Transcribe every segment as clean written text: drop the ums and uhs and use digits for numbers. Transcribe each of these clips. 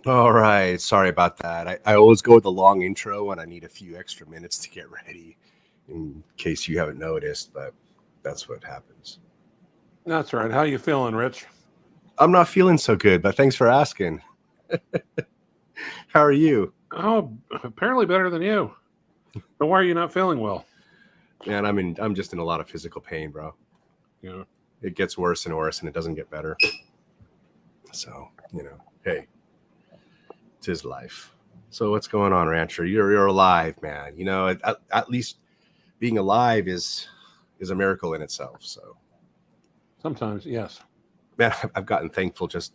All right. Sorry about that. I always go with the long intro when I need a few extra minutes to get ready, in case you haven't noticed, but that's what happens. That's right. How you feeling, Rich? I'm not feeling so good, but thanks for asking. How are you? Oh, apparently better than you. But why are you not feeling well? Man, I'm just in a lot of physical pain, bro. Yeah. It gets worse and worse, and it doesn't get better. So, hey, 'tis life. So what's going on, Rancher? You're alive, man. At least being alive is a miracle in itself. So, Sometimes, yes. man, I've gotten thankful just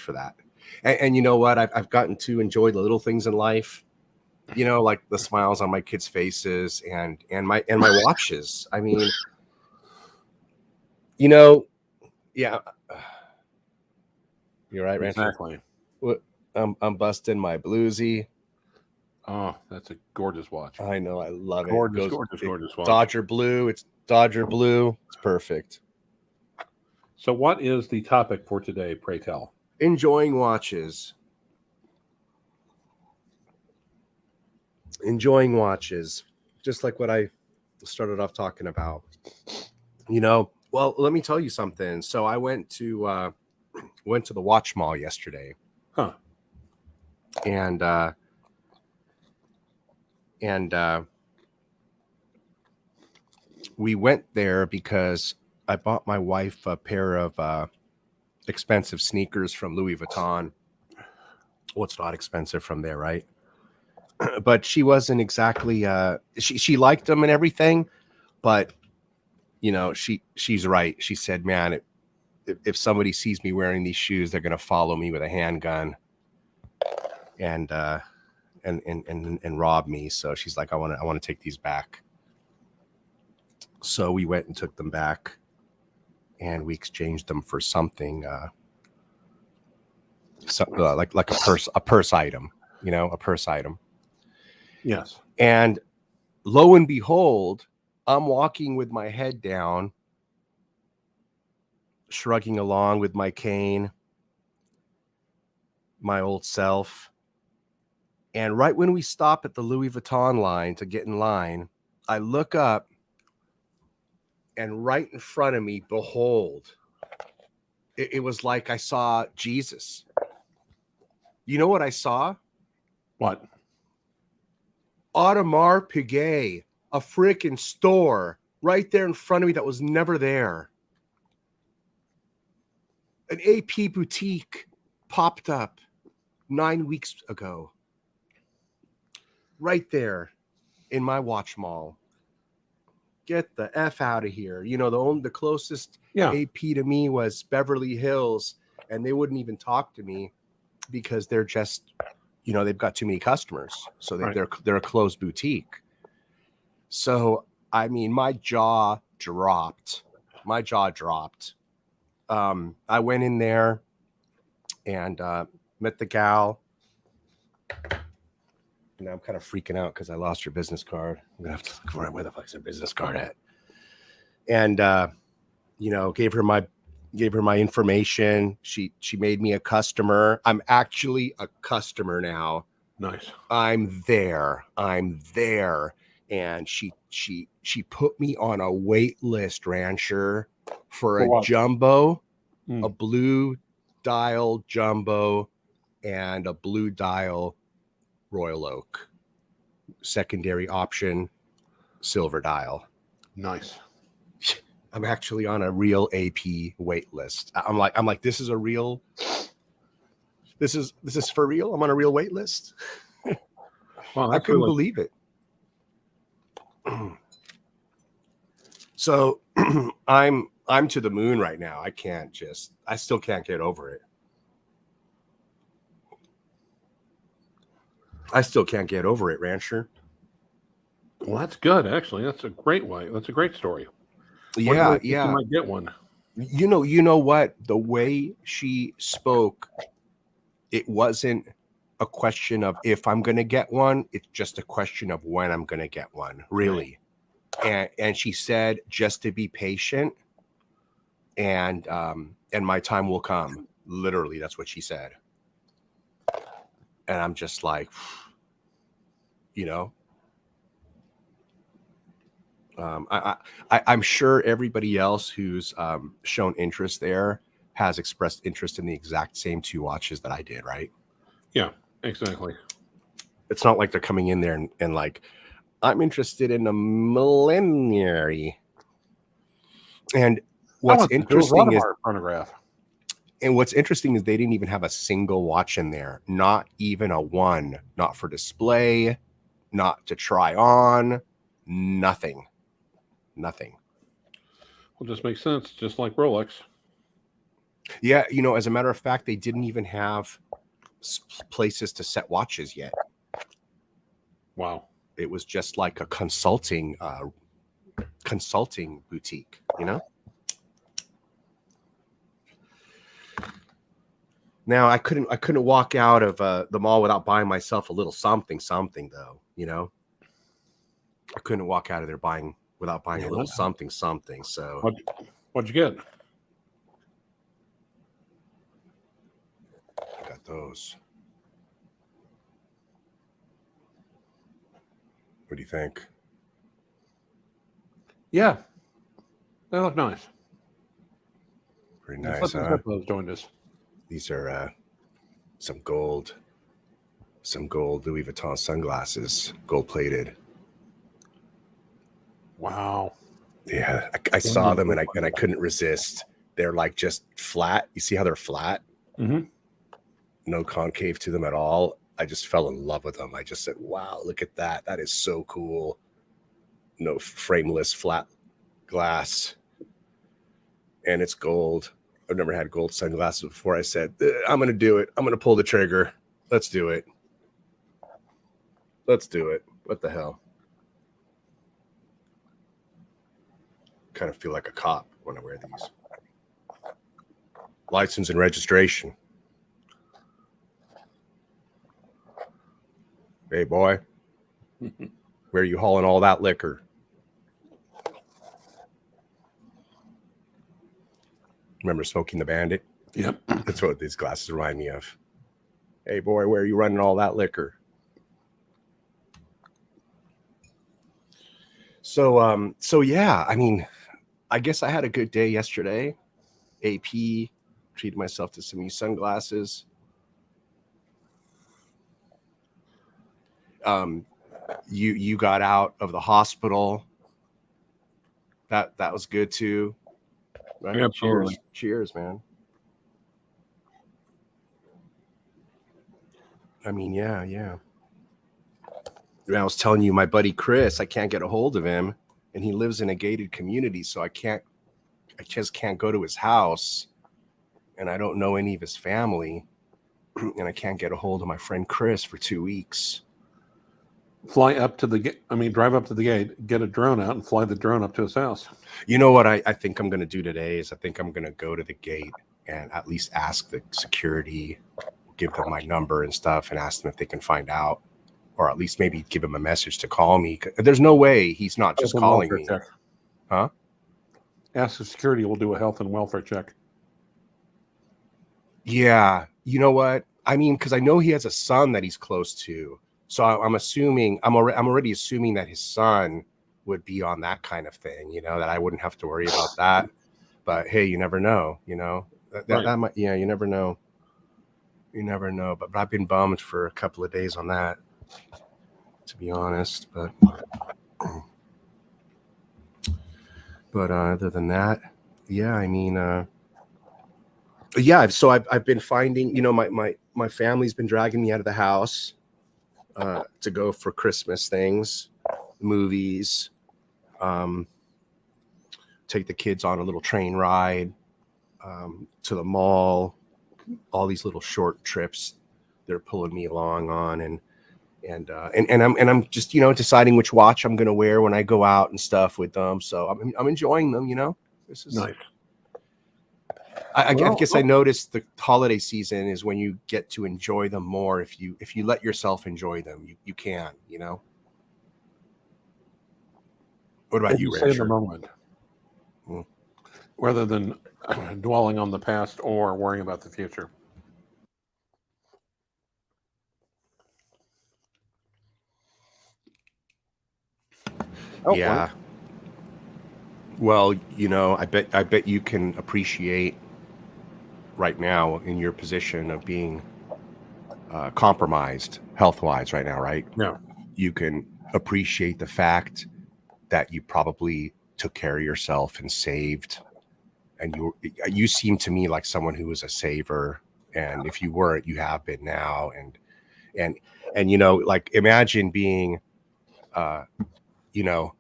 for that. And you know what? I've gotten to enjoy the little things in life. Like the smiles on my kids' faces and my watches. I mean, yeah. You're right, Rancher. Exactly. I'm busting my bluesy. Oh, that's a gorgeous watch. I know, I love it. Gorgeous watch. Dodger blue. It's Dodger blue. It's perfect. So what is the topic for today, pray tell? Enjoying watches. Enjoying watches. Just like what I started off talking about. Well, let me tell you something. So I went to the watch mall yesterday. Huh. And we went there because I bought my wife a pair of expensive sneakers from Louis Vuitton. Well, it's not expensive from there, right? But she wasn't exactly she liked them and everything, but she's right. She said, man, if somebody sees me wearing these shoes, they're gonna follow me with a handgun and rob me. So she's like, I want to take these back. So we went and took them back, and we exchanged them for something like a purse item, a purse item. Yes. And lo and behold, I'm walking with my head down, shrugging along with my cane, my old self. And right when we stop at the Louis Vuitton line to get in line, I look up, and right in front of me, behold, it was like I saw Jesus. You know what I saw? What? Audemars Piguet, a freaking store right there in front of me that was never there. An AP boutique popped up 9 weeks ago. Right there in my watch mall. Get the F out of here. The closest AP to me was Beverly Hills, and they wouldn't even talk to me because they're just, they've got too many customers. So they're a closed boutique. So, I mean, my jaw dropped. I went in there and met the gal. Now I'm kind of freaking out because I lost her business card. I'm gonna have to look for it. Where the fuck's her business card at? And gave her my information. She made me a customer. I'm actually a customer now. Nice. I'm there. And she put me on a wait list, Rancher, for a jumbo, a blue dial jumbo, and a blue dial Royal Oak. Secondary option, silver dial. Nice. I'm actually on a real AP wait list. I'm like, this is a real. This is for real. I'm on a real wait list. Wow, I couldn't believe it. So I'm to the moon right now. I still can't get over it. I still can't get over it, Rancher. Well, that's good, actually. That's a great way. That's a great story. Yeah. You might get one. You know what? The way she spoke, it wasn't a question of if I'm going to get one. It's just a question of when I'm going to get one, really. Right. And she said just to be patient, and my time will come. Literally, that's what she said. And I'm just like, you know, I'm sure everybody else who's shown interest there has expressed interest in the exact same 2 watches that I did, right? Yeah, exactly. It's not like they're coming in there and like, I'm interested in a millenary. And what's interesting is, phonograph. and what's interesting is they didn't even have a single watch in there, not even a one, not for display, not to try on, nothing. Well, just makes sense, just like Rolex. Yeah, you know, as a matter of fact, they didn't even have places to set watches yet. Wow. It was just like a consulting boutique, you know. Now I couldn't walk out of the mall without buying myself a little something though, you know. I couldn't walk out of there without buying a little something. So What'd you get? I got those. What do you think? Yeah, they look nice. Pretty nice, huh? Those joined us. These are some gold Louis Vuitton sunglasses, gold plated. Wow. Yeah, I saw them and I couldn't resist. They're like just flat. You see how they're flat? Mm-hmm. No concave to them at all. I just fell in love with them. I just said, wow, look at that. That is so cool. No frameless flat glass. And it's gold. I've never had gold sunglasses before. I said, I'm going to do it. I'm going to pull the trigger. Let's do it. What the hell? Kind of feel like a cop when I wear these. License and registration. Hey, boy. Where are you hauling all that liquor? Remember Smoking the Bandit? Yep. That's what these glasses remind me of. Hey, boy, where are you running all that liquor? So yeah, I mean, I guess I had a good day yesterday. AP, treated myself to some new sunglasses. You got out of the hospital. That was good too. Right? Absolutely. Cheers, man. I mean, yeah. I was telling you, my buddy Chris, I can't get a hold of him, and he lives in a gated community, so I just can't go to his house, and I don't know any of his family, and I can't get a hold of my friend Chris for 2 weeks. Drive up to the gate, get a drone out, and fly the drone up to his house. You know what I think I'm going to do today is I think I'm going to go to the gate and at least ask the security, give them my number and stuff, and ask them if they can find out, or at least maybe give him a message to call me. There's no way he's not just calling me. Check. Huh? Ask the security. We'll do a health and welfare check. Yeah. You know what? I mean, because I know he has a son that he's close to. So I'm already assuming that his son would be on that kind of thing, you know, that I wouldn't have to worry about that. But hey, you never know, you know, that might, yeah, you never know. But I've been bummed for a couple of days on that, to be honest. But other than that, yeah, I mean, yeah. So I've been finding, you know, my family's been dragging me out of the house to go for Christmas things, movies, take the kids on a little train ride to the mall, all these little short trips they're pulling me along on, and I'm just, you know, deciding which watch I'm gonna wear when I go out and stuff with them. So I'm enjoying them, you know. This is nice. I guess I noticed the holiday season is when you get to enjoy them more. If you let yourself enjoy them, you can, you know. What about you, Say in the Rancher? moment, rather than dwelling on the past or worrying about the future. Hopefully. Yeah. Well, I bet you can appreciate right now in your position of being compromised health wise right now, right? Yeah. You can appreciate the fact that you probably took care of yourself and saved. And you seem to me like someone who was a saver. And if you weren't, you have been now. And like imagine being, uh, you know,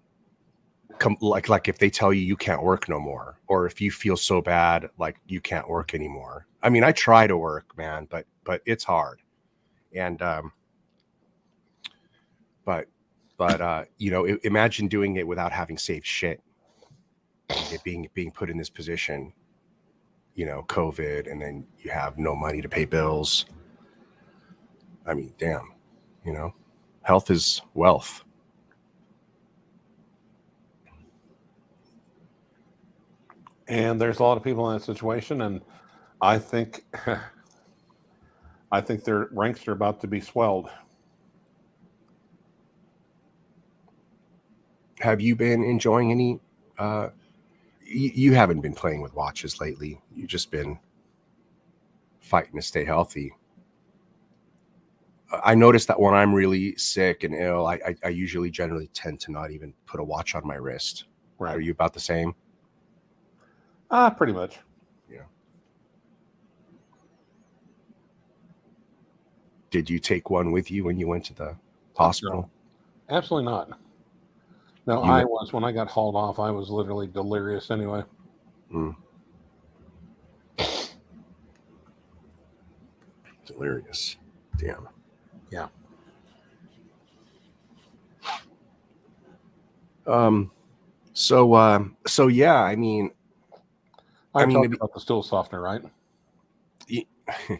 like if they tell you can't work no more, or if you feel so bad like you can't work anymore. I mean, I try to work, man, but it's hard. And but imagine doing it without having saved shit, and it being put in this position, COVID, and then you have no money to pay bills. I mean, damn, health is wealth. And there's a lot of people in that situation, and I think I think their ranks are about to be swelled. Have you been enjoying any? You haven't been playing with watches lately. You've just been fighting to stay healthy. I noticed that when I'm really sick and ill, I usually generally tend to not even put a watch on my wrist. Right. Are you about the same? Pretty much. Yeah. Did you take one with you when you went to the hospital? No, absolutely not. No, when I got hauled off, I was literally delirious anyway. Mm. Delirious. Damn. Yeah. So yeah, I mean, I talked about the stool softener, right?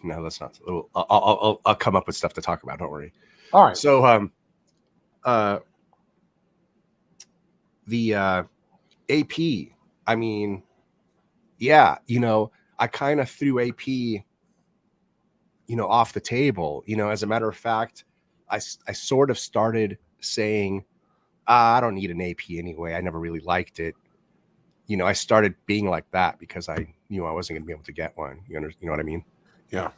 No, that's not. I'll come up with stuff to talk about. Don't worry. All right. So, the AP. I mean, yeah, I kind of threw AP, off the table. As a matter of fact, I sort of started saying, I don't need an AP anyway. I never really liked it. I started being like that because I knew I wasn't going to be able to get one. You know what I mean? Yeah.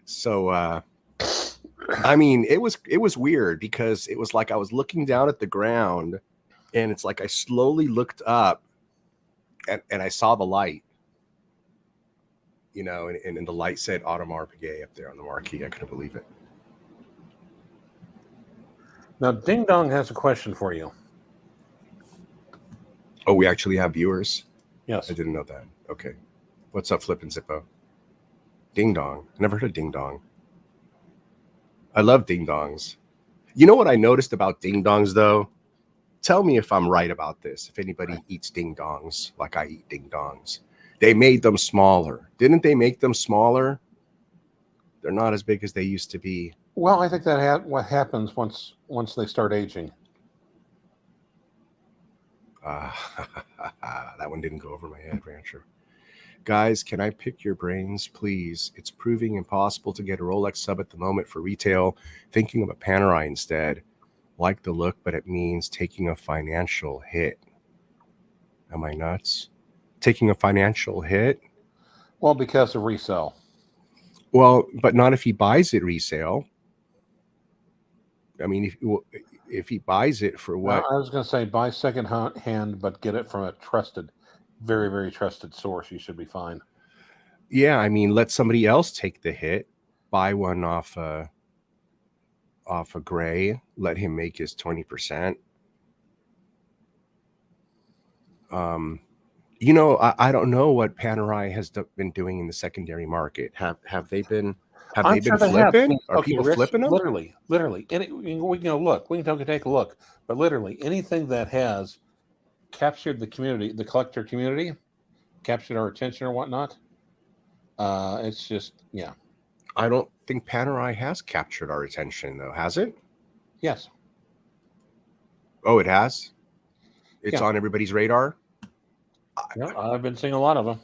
So, I mean, it was weird because it was like I was looking down at the ground, and it's like I slowly looked up, and I saw the light, and the light said Audemars Piguet up there on the marquee. I couldn't believe it. Now, Ding Dong has a question for you. Oh, we actually have viewers? Yes. I didn't know that. Okay. What's up, Flip and Zippo? Ding Dong. I never heard of Ding Dong. I love Ding Dongs. You know what I noticed about Ding Dongs, though? Tell me if I'm right about this. If anybody eats Ding Dongs like I eat Ding Dongs. They made them smaller. Didn't they make them smaller? They're not as big as they used to be. Well, I think that what happens once they start aging. That one didn't go over my head, Rancher. Guys, can I pick your brains, please? It's proving impossible to get a Rolex sub at the moment for retail. Thinking of a Panerai instead. Like the look, but it means taking a financial hit. Am I nuts? Taking a financial hit? Well, because of resale. Well, but not if he buys it resale. I mean, if he buys it for what? I was going to say buy second hand, but get it from a trusted, very, very trusted source. You should be fine. Yeah, I mean, let somebody else take the hit. Buy one off a Gray. Let him make his 20%. I don't know what Panerai has been doing in the secondary market. Have they been? Have they been flipping? Are people flipping them? Literally. And we can look. We can take a look. But literally, anything that has captured the community, the collector community, captured our attention or whatnot, it's just, yeah. I don't think Panerai has captured our attention, though, has it? Yes. Oh, it has? It's on everybody's radar? Yeah, I've been seeing a lot of them.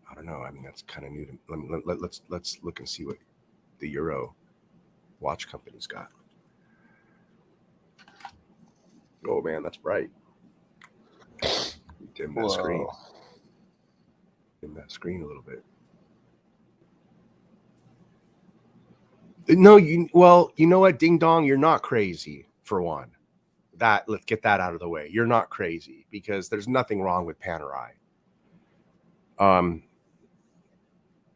I don't know. I mean, that's kind of new to me. Let's look and see what the Euro watch company's got. Oh man, that's bright. Dim that screen. Dim that screen a little bit. No, you know what, Ding Dong, you're not crazy for one. Let's get that out of the way. You're not crazy because there's nothing wrong with Panerai.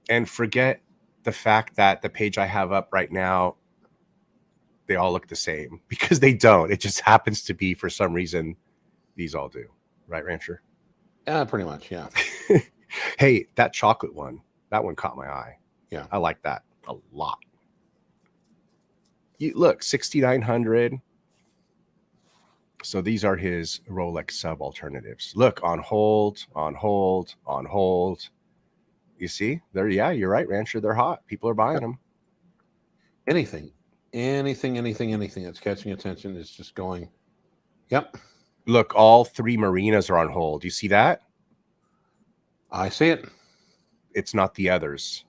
And forget the fact that the page I have up right now, they all look the same, because they don't. It just happens to be, for some reason, these all do. Right, Rancher? Yeah, pretty much, yeah. Hey, that chocolate one, that one caught my eye. Yeah. I like that a lot. Look, 6,900. So these are his Rolex sub alternatives. Look, on hold, on hold, on hold. You see? Yeah, you're right, Rancher. They're hot. People are buying them. Anything that's catching attention is just going, yep. Look, all 3 marinas are on hold. You see that? I see it. It's not the others.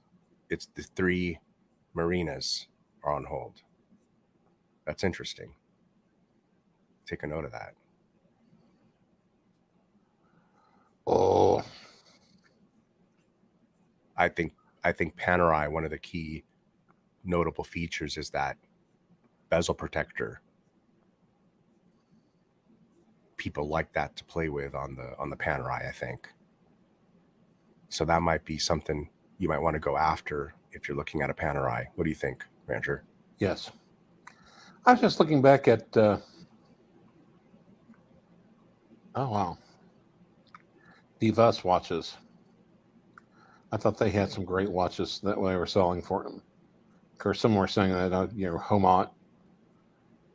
It's the 3 marinas are on hold. That's interesting. Take a note of that. Oh, I think Panerai, one of the key notable features is that bezel protector. People like that to play with on the Panerai, I think. So that might be something you might want to go after if you're looking at a Panerai. What do you think, Rancher? yes. I was just looking back at oh wow, Divas watches. I thought they had some great watches that they were selling for them. Of course, some were saying that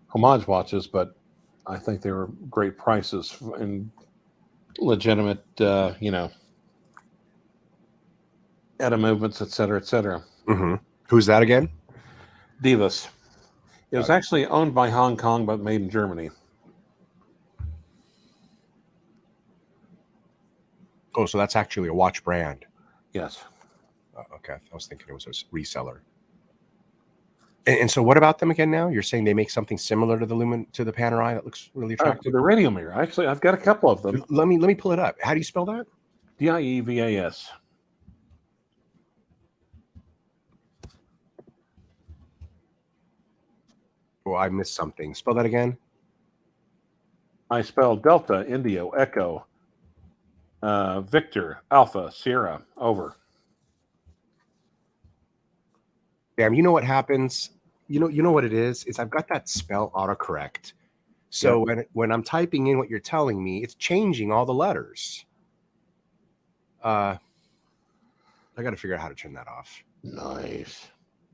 homage watches, but I think they were great prices and legitimate, Etta movements, et cetera, et cetera. Mm-hmm. Who's that again? Divas. It was actually owned by Hong Kong, but made in Germany. Oh, so that's actually a watch brand. Yes. Okay, I was thinking it was a reseller. And so, what about them again? Now you're saying they make something similar to the Panerai that looks really attractive. The radio mirror. Actually, I've got a couple of them. Let me pull it up. How do you spell that? Dievas. Oh, I missed something. Spell that again. I spelled Delta, Indio, Echo, Victor, Alpha, Sierra, over. Damn, you know what happens? You know what it is? Is I've got that spell autocorrect. So when I'm typing in what you're telling me, it's changing all the letters. I got to figure out how to turn that off. Nice.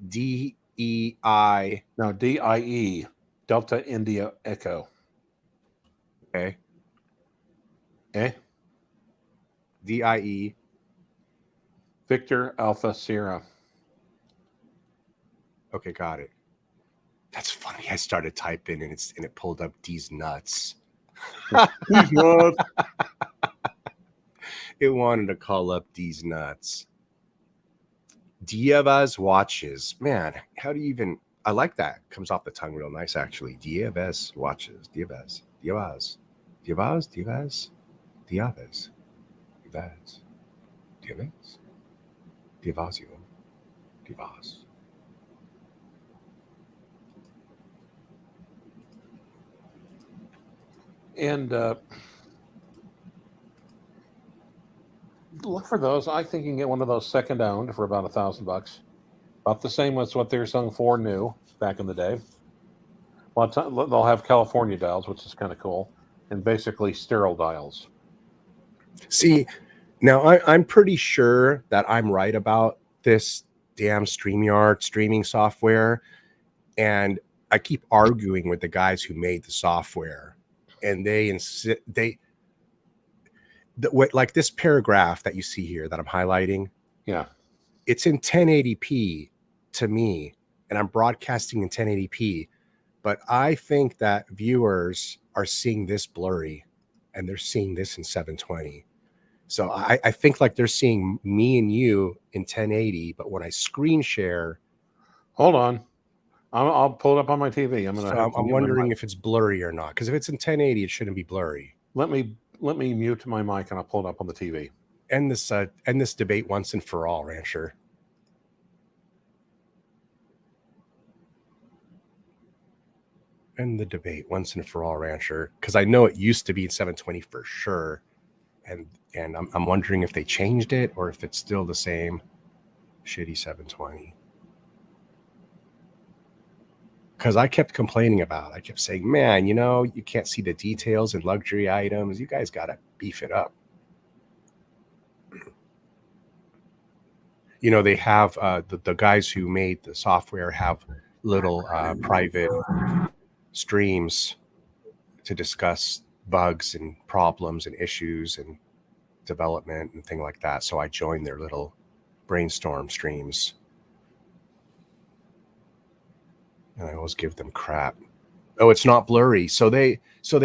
D-E-I. No, D-I-E. Delta, India, Echo. Okay. Okay. D-I-E. Victor, Alpha, Sierra. Okay, got it. That's funny. I started typing and it pulled up D's nuts. These nuts. It wanted to call up D's nuts. Dievas watches. Man, how do you even... I like that. Comes off the tongue real nice, actually. Dievas watches. Dievas. Dievas. Dievas. Dievas. Dievas. Dievas. Dievas. Dievasio. Dievas. And look for those. I think you can get one of those second owned for about $1,000. About the same as what they were selling for new back in the day. Well, they'll have California dials, which is kind of cool, and basically sterile dials. See, now I'm pretty sure that I'm right about this damn StreamYard streaming software, and I keep arguing with the guys who made the software, and like this paragraph that you see here that I'm highlighting. Yeah, it's in 1080p to me, and I'm broadcasting in 1080p, but I think that viewers are seeing this blurry and they're seeing this in 720. So I think like they're seeing me and you in 1080, but when I screen share... Hold on. I'll pull it up on my TV. I'm gonna. So have to I'm mute my wondering mic. if it's blurry or not. Because if it's in 1080, it shouldn't be blurry. Let me mute my mic and I'll pull it up on the TV. End this debate once and for all, Rancher. End the debate once and for all, Rancher. Because I know it used to be 720 for sure, and I'm wondering if they changed it or if it's still the same shitty 720. Because I kept complaining about it. I kept saying, man, you know, you can't see the details and luxury items. You guys got to beef it up. You know, they have the guys who made the software have little private streams to discuss bugs and problems and issues and development and things like that. So I joined their little brainstorm streams. And I always give them crap. Oh, it's not blurry. So they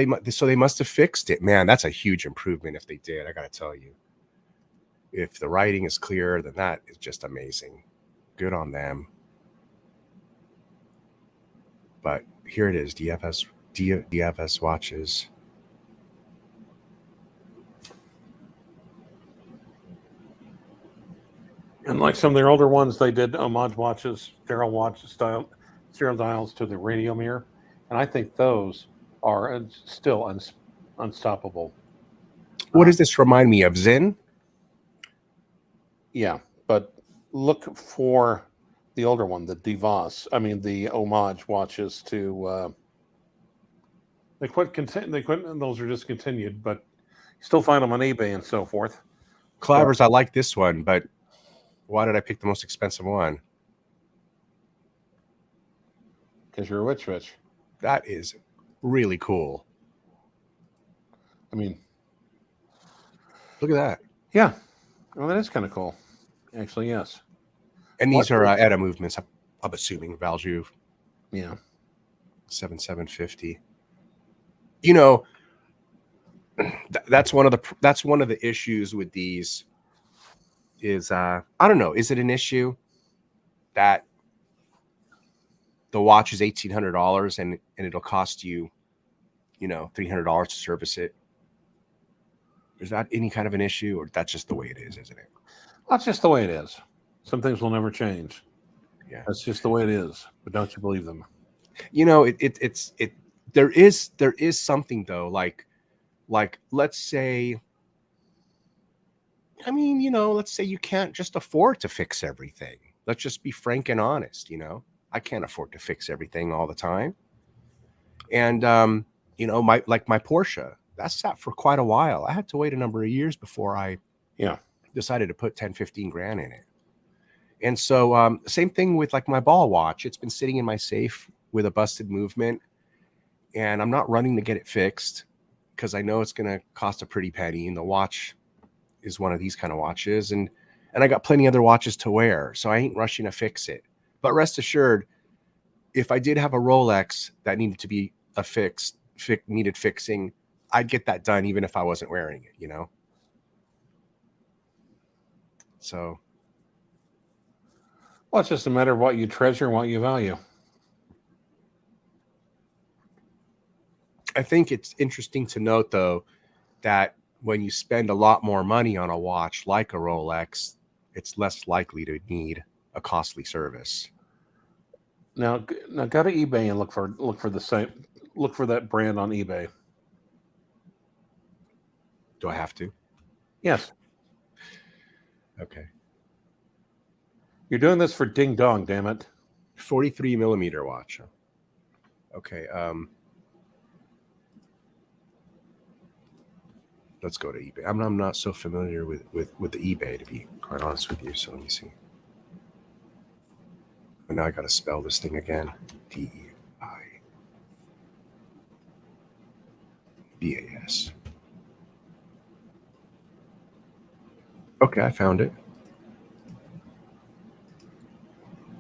must have fixed it. Man, that's a huge improvement if they did. I got to tell you. If the writing is clear, then that is just amazing. Good on them. But here it is, DFS watches. And like some of their older ones, they did homage watches, serial dials to the radio mirror, and I think those are still unstoppable. What does this remind me of? Zen? Yeah, but look for the older one, the the homage watches to. They quit. Those are discontinued, but you still find them on eBay and so forth. CLYVERS, I like this one, but why did I pick the most expensive one? Because you're rich. That is really cool. I mean, look at that. Yeah, well, that is kind of cool. Actually, yes. And these are ETA movements. I'm assuming Valjoux. Yeah. 7750. You know, that's one of the issues with these. Is I don't know. Is it an issue that the watch is $1,800 and it'll cost you, $300 to service it? Is that any kind of an issue, or that's just the way it is, isn't it? That's just the way it is. Some things will never change. Yeah, that's just the way it is. But don't you believe them? You know, there is something though, like let's say, let's say you can't just afford to fix everything. Let's just be frank and honest. I can't afford to fix everything all the time. And my Porsche, that sat for quite a while. I had to wait a number of years before I decided to put 10-15 grand in it. And so same thing with like my ball watch. It's been sitting in my safe with a busted movement, and I'm not running to get it fixed because I know it's going to cost a pretty penny. And the watch is one of these kind of watches, and I got plenty other watches to wear, so I ain't rushing to fix it. But rest assured, if I did have a Rolex that needed to be needed fixing, I'd get that done even if I wasn't wearing it, So, well, it's just a matter of what you treasure and what you value. I think it's interesting to note, though, that when you spend a lot more money on a watch like a Rolex, it's less likely to need a costly service. Now go to eBay and look for that brand on eBay. Do I have to? Yes. Okay. You're doing this for ding dong, damn it. 43 millimeter watch. Okay. Let's go to eBay. I'm not so familiar with the eBay, to be quite honest with you. So let me see. But now I got to spell this thing again. DEIBAS. Okay, I found it.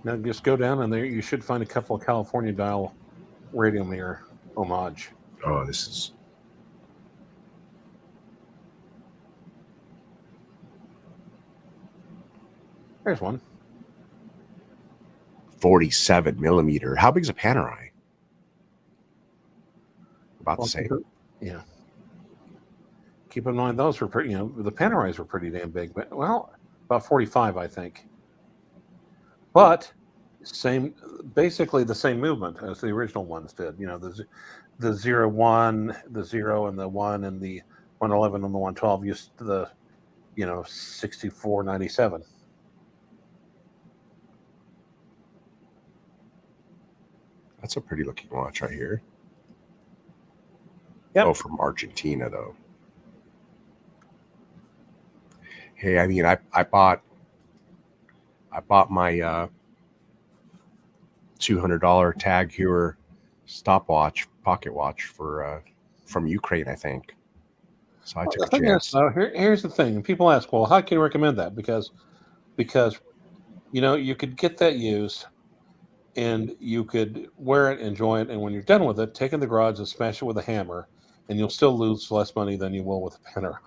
Now just go down, and there you should find a couple of California dial radio mirror homage. Oh, this is. There's one. 47 millimeter. How big is a Panerai? About the same. Yeah. Keep in mind those were pretty. The Panerais were pretty damn big, but about 45, I think. But basically the same movement as the original ones did. The 01, the 0, and the 1, and the 111 and the 112 used the 6497. That's a pretty looking watch right here. Yep. Oh, from Argentina though. Hey, I mean, I bought my $200 Tag Heuer stopwatch, pocket watch from Ukraine, I think. So I took a chance. Here's the thing. People ask, well, how can you recommend that? Because you could get that used and you could wear it, enjoy it, and when you're done with it, take it in the garage and smash it with a hammer, and you'll still lose less money than you will with a Panerai.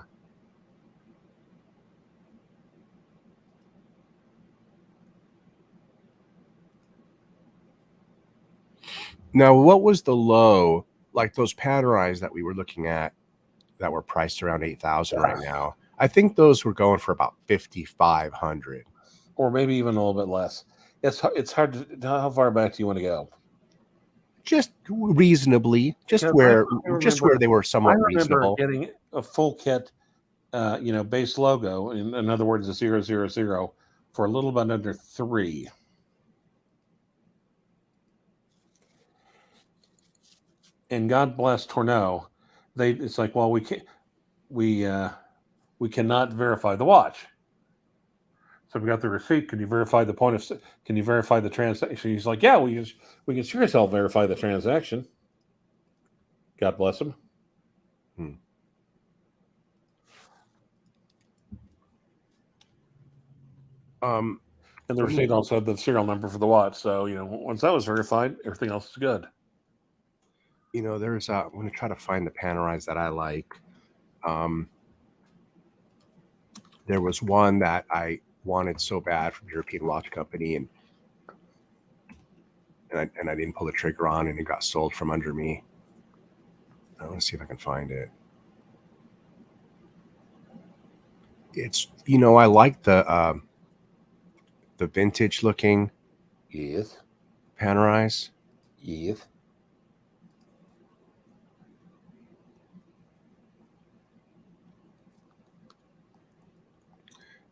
Now, what was the low? Like those Panerais that we were looking at that were priced around 8,000 right now. I think those were going for about 5,500, or maybe even a little bit less. It's hard to. How far back do you want to go? Just reasonably, just where they were somewhat reasonable. Getting a full kit, base logo. In other words, a 000 for a little bit under 3. And God bless Tourneau. It's like, well, we cannot verify the watch. So we got the receipt. Can you verify the can you verify the transaction? He's like, yeah, we can sure as hell verify the transaction. God bless him. And the receipt also had the serial number for the watch. So, once that was verified, everything else is good. There's I'm going to try to find the Panerais that I like. There was one that I wanted so bad from European Watch Company, and I didn't pull the trigger on, and it got sold from under me. I want to see if I can find it. It's I like the vintage looking Panerais. Yes.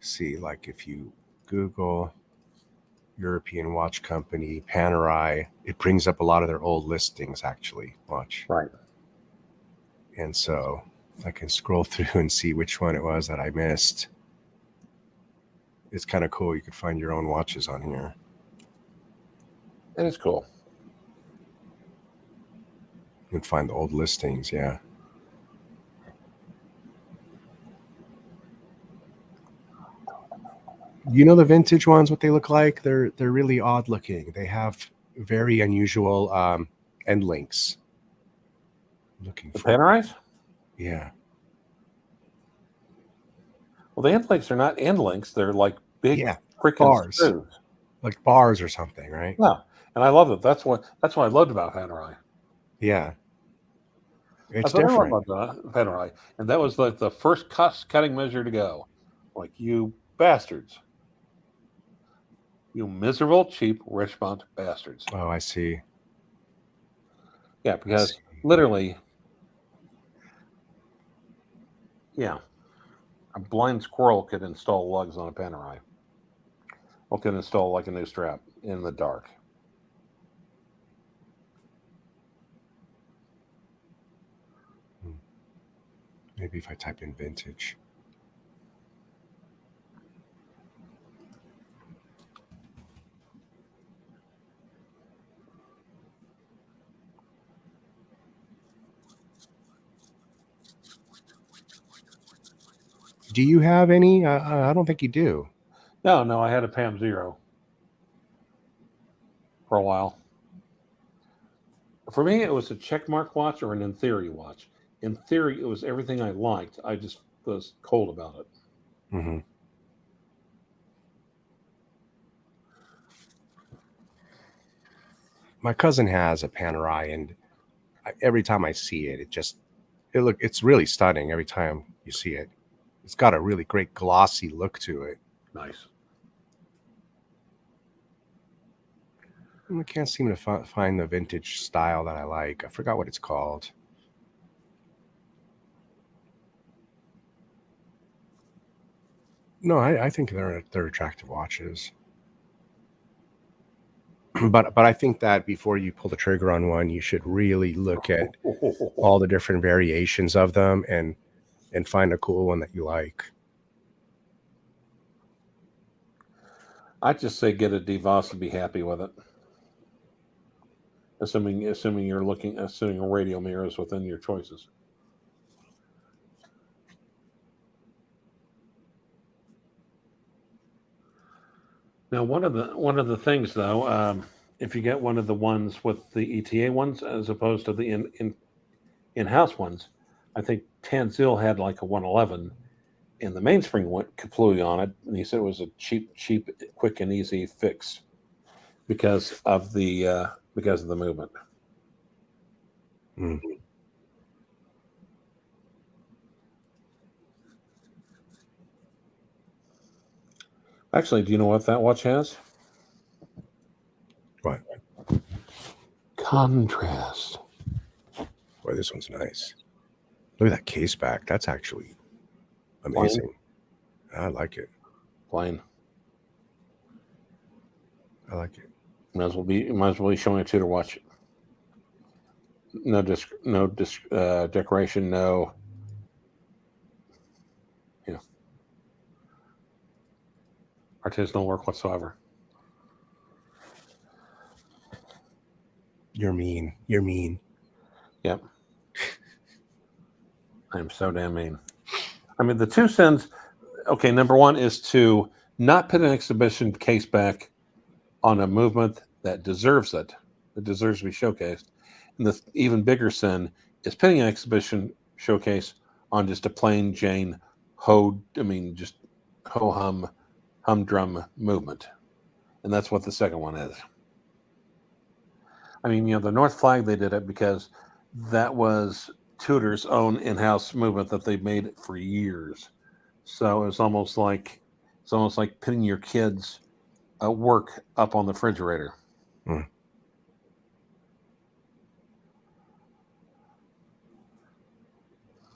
See, like if you Google European Watch Company Panerai, it brings up a lot of their old listings. Actually, watch. Right. And so I can scroll through and see which one it was that I missed. It's kind of cool. You can find your own watches on here. That is cool. You can find the old listings, yeah. The vintage ones, what they look like? They're really odd looking. They have very unusual end links. Looking for Panerais? Yeah. Well, the end links are not end links. They're like big freaking bars. screws. Like bars or something, right? Yeah. And I love it. That's what I loved about Panerai. Yeah. It's different. I love Panerai. And that was like the first cost-cutting measure to go. Like, you bastards. You miserable, cheap Richmond bastards. Oh, I see. Yeah, because literally, a blind squirrel could install lugs on a Panerai. Or could install like a new strap in the dark. Maybe if I type in vintage. Do you have any? I don't think you do. No, I had a PAM 0 for a while. For me, it was a checkmark watch or an in theory watch. In theory, it was everything I liked. I just was cold about it. Mm-hmm. My cousin has a Panerai, and every time I see it, it's really stunning every time you see it. It's got a really great glossy look to it. Nice. I can't seem to find the vintage style that I like. I forgot what it's called. No, I think they're attractive watches. But I think that before you pull the trigger on one, you should really look at all the different variations of them and find a cool one that you like. I'd just say get a DeVos and be happy with it. Assuming a radio mirror is within your choices. Now, one of the things though, if you get one of the ones with the ETA ones as opposed to the in-house ones, I think Tanzil had like a 111, and the mainspring went kaplooey on it, and he said it was a cheap, quick and easy fix because of the movement. Mm. Actually, do you know what that watch has? What? Contrast. Boy, this one's nice. Look at that case back. That's actually amazing. Plain. I like it. Plain. I like it. Might as well be showing it to watch it. No decoration. No. Artisanal work whatsoever. You're mean. You're mean. Yep. I'm so damn mean. I mean, the 2 cents. Okay, number one is to not put an exhibition case back on a movement that deserves it. That deserves to be showcased. And the even bigger sin is putting an exhibition showcase on just a plain Jane just humdrum movement. And that's what the second one is. I mean, the North Flag, they did it because that was Tudor's own in-house movement that they made for years. So it's almost like putting your kids' work up on the refrigerator. Mm.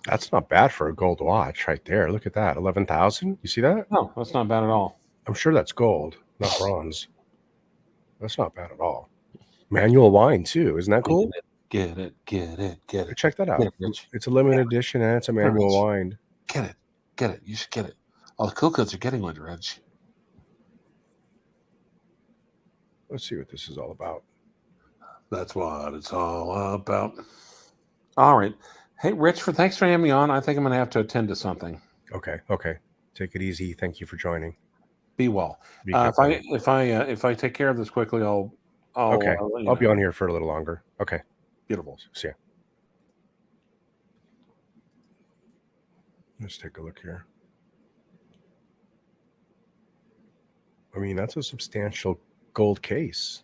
That's not bad for a gold watch right there. Look at that. 11,000. You see that? No, that's not bad at all. I'm sure that's gold, not bronze. That's not bad at all. Manual wind too. Isn't that cool? Get it. Check that out. It's a limited edition and it's a manual wind. Get it. You should get it. All the cool kids are getting one, Reg. Let's see what this is all about. That's what it's all about. All right. Hey, Rich, thanks for having me on. I think I'm going to have to attend to something. Okay. Take it easy. Thank you for joining. Be well. If I take care of this quickly, I'll be on here for a little longer. Okay. Beautiful. See ya. Let's take a look here. I mean, that's a substantial gold case.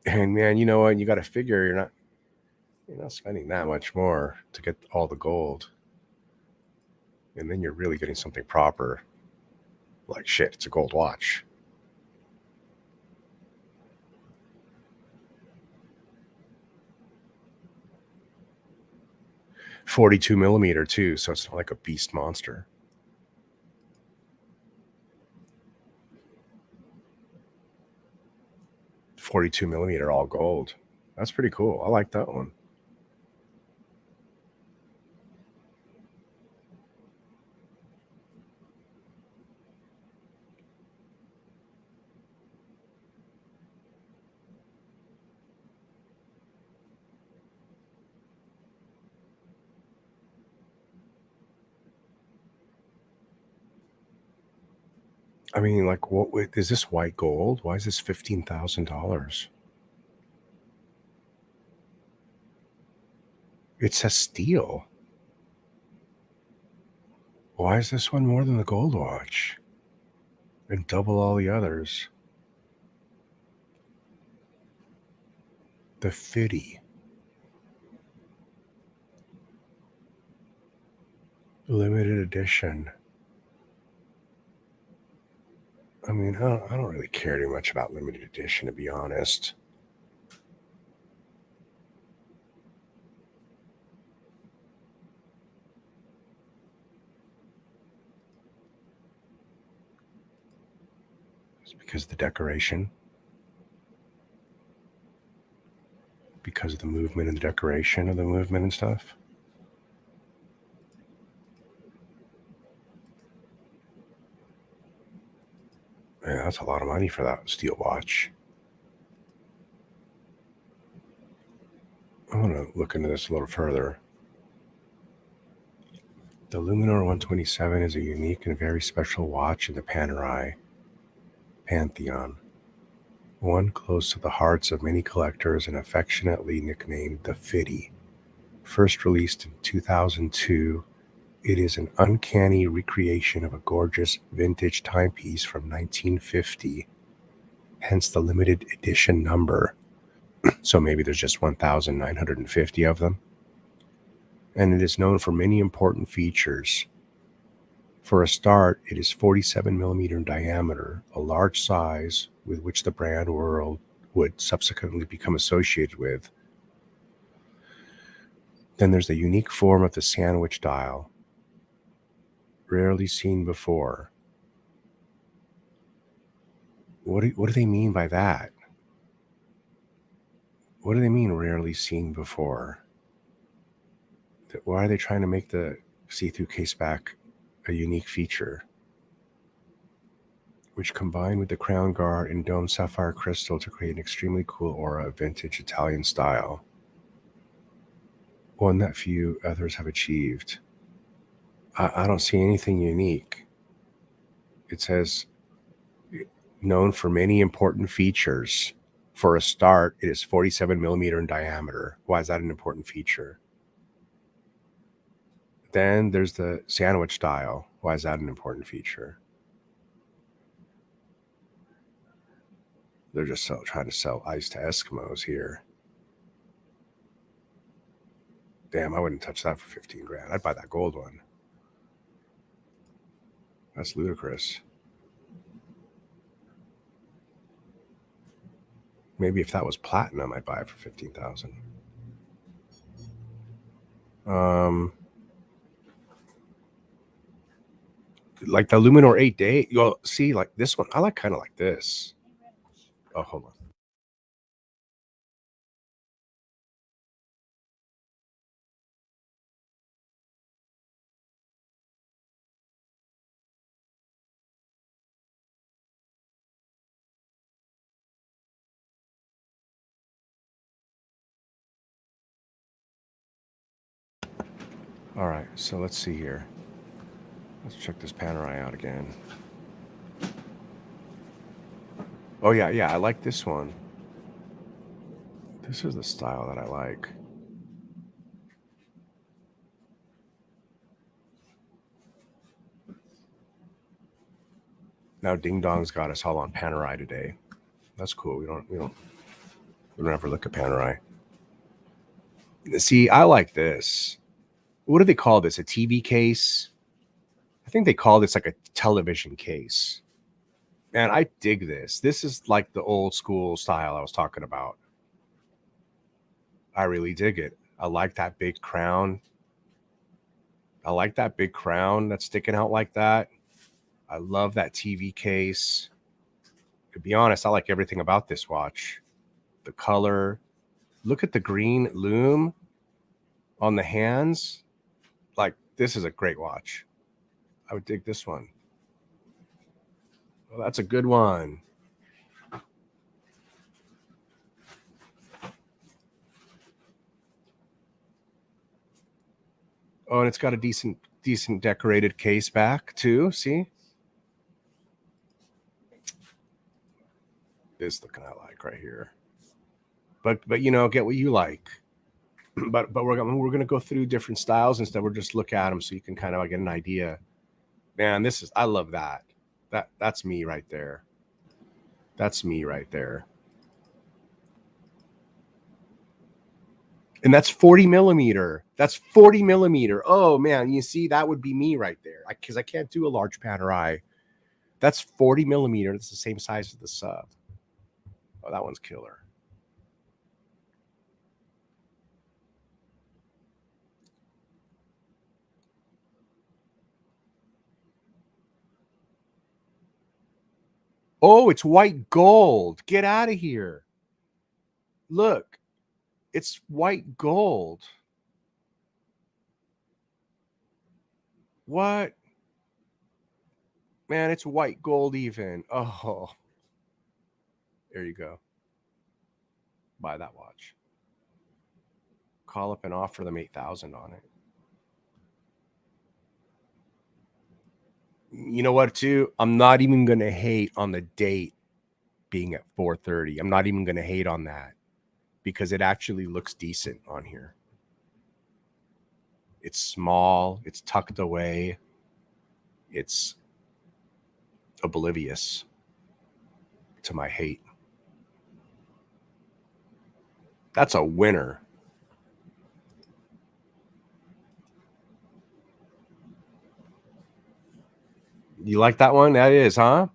And man, you know what? You got to figure you're not spending that much more to get all the gold. And then you're really getting something proper. Like shit, it's a gold watch. .42 millimeter too, so it's not like a beast monster. .42 millimeter all gold. That's pretty cool. I like that one. I mean, like, what is this white gold? Why is this $15,000? It says steel. Why is this one more than the gold watch? And double all the others? The Fitty. Limited edition. I mean, I don't really care too much about limited edition, to be honest. It's because of the decoration. Because of the movement and the decoration of the movement and stuff. Man, that's a lot of money for that steel watch. I want to look into this a little further. The Luminor 127 is a unique and very special watch in the Panerai pantheon. One close to the hearts of many collectors and affectionately nicknamed the Fitty. First released in 2002, it is an uncanny recreation of a gorgeous vintage timepiece from 1950, hence the limited edition number. So maybe there's just 1,950 of them. And it is known for many important features. For a start, it is 47 millimeter in diameter, a large size with which the brand world would subsequently become associated with. Then there's the unique form of the sandwich dial, rarely seen before. What do they mean by that? What do they mean rarely seen before? Why are they trying to make the see-through case back a unique feature, which combined with the crown guard and dome sapphire crystal to create an extremely cool aura of vintage Italian style, one that few others have achieved? I don't see anything unique. It says known for many important features. For a start, it is 47 millimeter in diameter. Why is that an important feature? Then there's the sandwich dial. Why is that an important feature? They're just trying to sell ice to Eskimos here. Damn, I wouldn't touch that for 15 grand. I'd buy that gold one. That's ludicrous. Maybe if that was platinum, I'd buy it for 15,000. Like the Luminor 8-day. You'll see, like this one. I like kind of like this. Oh, hold on. All right, so let's see here. Let's check this Panerai out again. Oh, yeah, I like this one. This is the style that I like. Now Ding Dong's got us all on Panerai today. That's cool. We don't ever look at Panerai. See, I like this. What do they call this? A TV case? I think they call this like a television case. Man, I dig this. This is like the old school style I was talking about. I really dig it. I like that big crown. I like that big crown that's sticking out like that. I love that TV case. To be honest, I like everything about this watch. The color. Look at the green lume on the hands. Like, this is a great watch. I would dig this one. Well, that's a good one. Oh, and it's got a decent decorated case back too. See? This looking I like right here. But you know, get what you like. But we're gonna go through different styles instead. We're just look at them so you can kind of get an idea Man, I love that. That's me right there. That's me right there. And that's 40 millimeter. That's 40 millimeter. Oh man, you see, that would be me right there. Because I can't do a large Panerai. That's 40 millimeter. That's the same size as the sub. Oh, that one's killer. Oh, it's white gold. Get out of here. Look, it's white gold. What? Man, it's white gold even. Oh, there you go. Buy that watch. Call up and offer them 8,000 on it. You know what, too? I'm not even going to hate on the date being at 4:30. I'm not even going to hate on that because it actually looks decent on here. It's small. It's tucked away. It's oblivious to my hate. That's a winner. You like that one? That is, huh?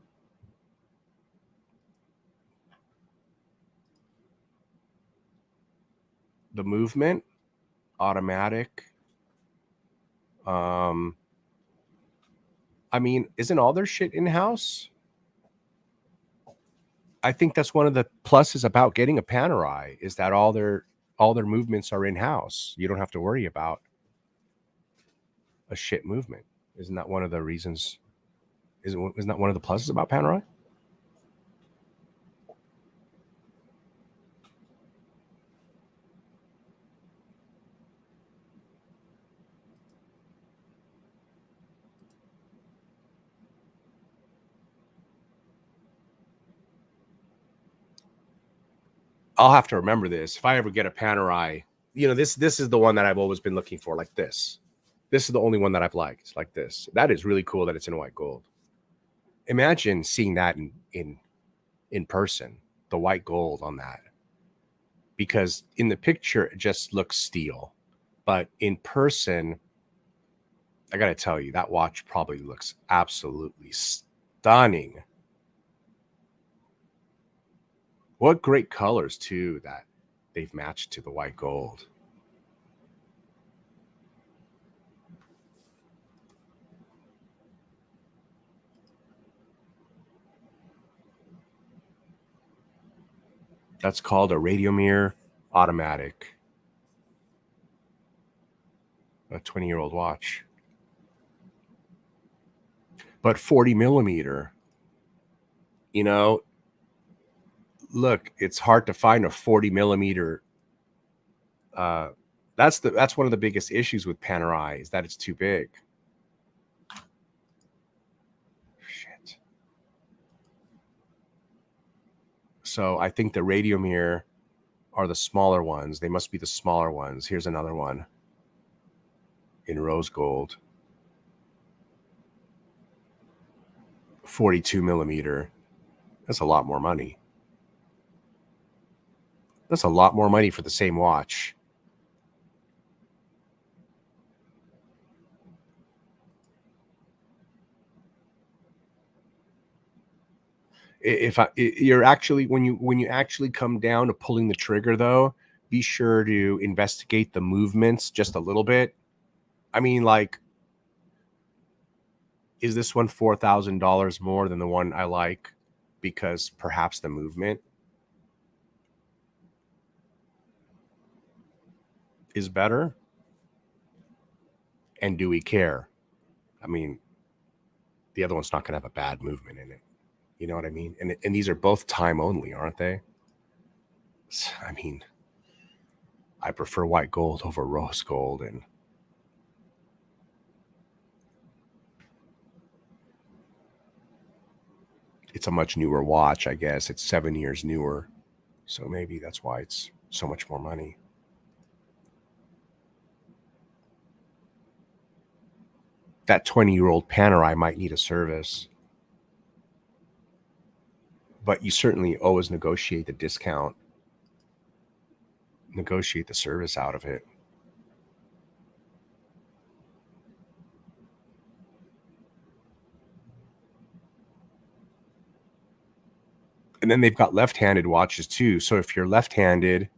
The movement, automatic. I mean, isn't all their shit in-house? I think that's one of the pluses about getting a Panerai is that all their movements are in-house. You don't have to worry about a shit movement. Isn't that one of the reasons? Isn't that one of the pluses about Panerai? I'll have to remember this. If I ever get a Panerai, this is the one that I've always been looking for, like this. This is the only one that I've liked. It's like this. That is really cool that it's in white gold. Imagine seeing that in person, the white gold on that. Because in the picture, it just looks steel. But in person, I got to tell you, that watch probably looks absolutely stunning. What great colors, too, that they've matched to the white gold. That's called a Radiomir automatic. A 20-year-old watch. But 40 millimeter, look, it's hard to find a 40 millimeter. That's one of the biggest issues with Panerai is that it's too big. Shit. So I think the Radiomir are the smaller ones. They must be the smaller ones. Here's another one in rose gold. 42 millimeter. That's a lot more money. That's a lot more money for the same watch. You're actually when you actually come down to pulling the trigger, though, be sure to investigate the movements just a little bit. I mean, like, is this one $4,000 more than the one I like because perhaps the movement is better? And do we care? I mean, the other one's not going to have a bad movement in it. You know what I mean? And these are both time only, aren't they? I mean, I prefer white gold over rose gold, and it's a much newer watch, I guess. It's 7 years newer. So maybe that's why it's so much more money. that 20-year-old Panerai might need a service. But you certainly always negotiate the discount, negotiate the service out of it. And then they've got left-handed watches too. So if you're left-handed,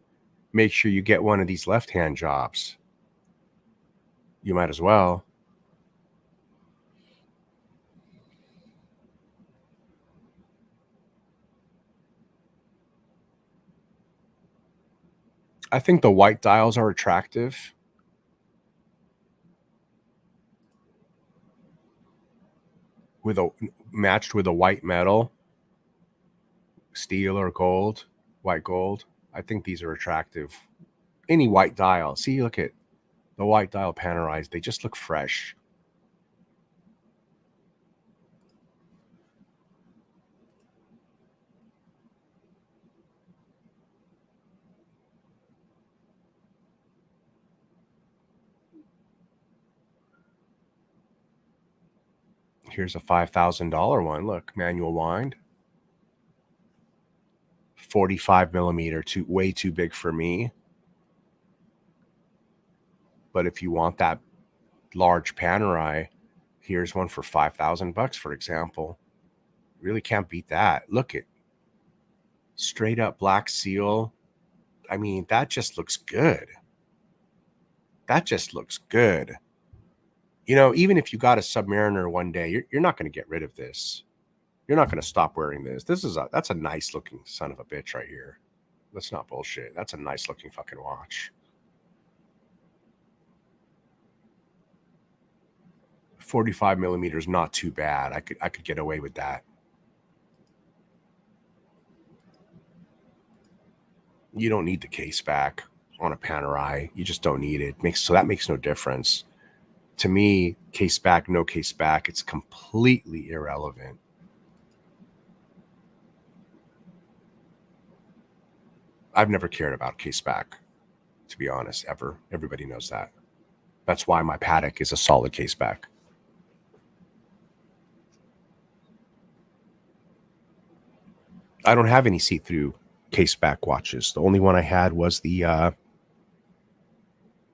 make sure you get one of these left-hand jobs. You might as well. I think the white dials are attractive. With a matched with a white metal, steel or gold, white gold. I think these are attractive. Any white dial. See, look at the white dial Panerais. They just look fresh. Here's a $5,000 one. Look, manual wind. 45 millimeter, way too big for me. But if you want that large Panerai, here's one for $5,000, for example. Really can't beat that. Look at straight up black seal. I mean, that just looks good. That just looks good. You know, even if you got a Submariner one day, you're not going to get rid of this. You're not going to stop wearing this. That's a nice looking son of a bitch right here. Let's not bullshit. That's a nice looking fucking watch. 45 millimeters, not too bad. I could get away with that. You don't need the case back on a Panerai. You just don't need it. So that makes no difference. To me, case back, no case back, it's completely irrelevant. I've never cared about case back, to be honest, ever. Everybody knows that. That's why my Patek is a solid case back. I don't have any see-through case back watches. The only one I had was the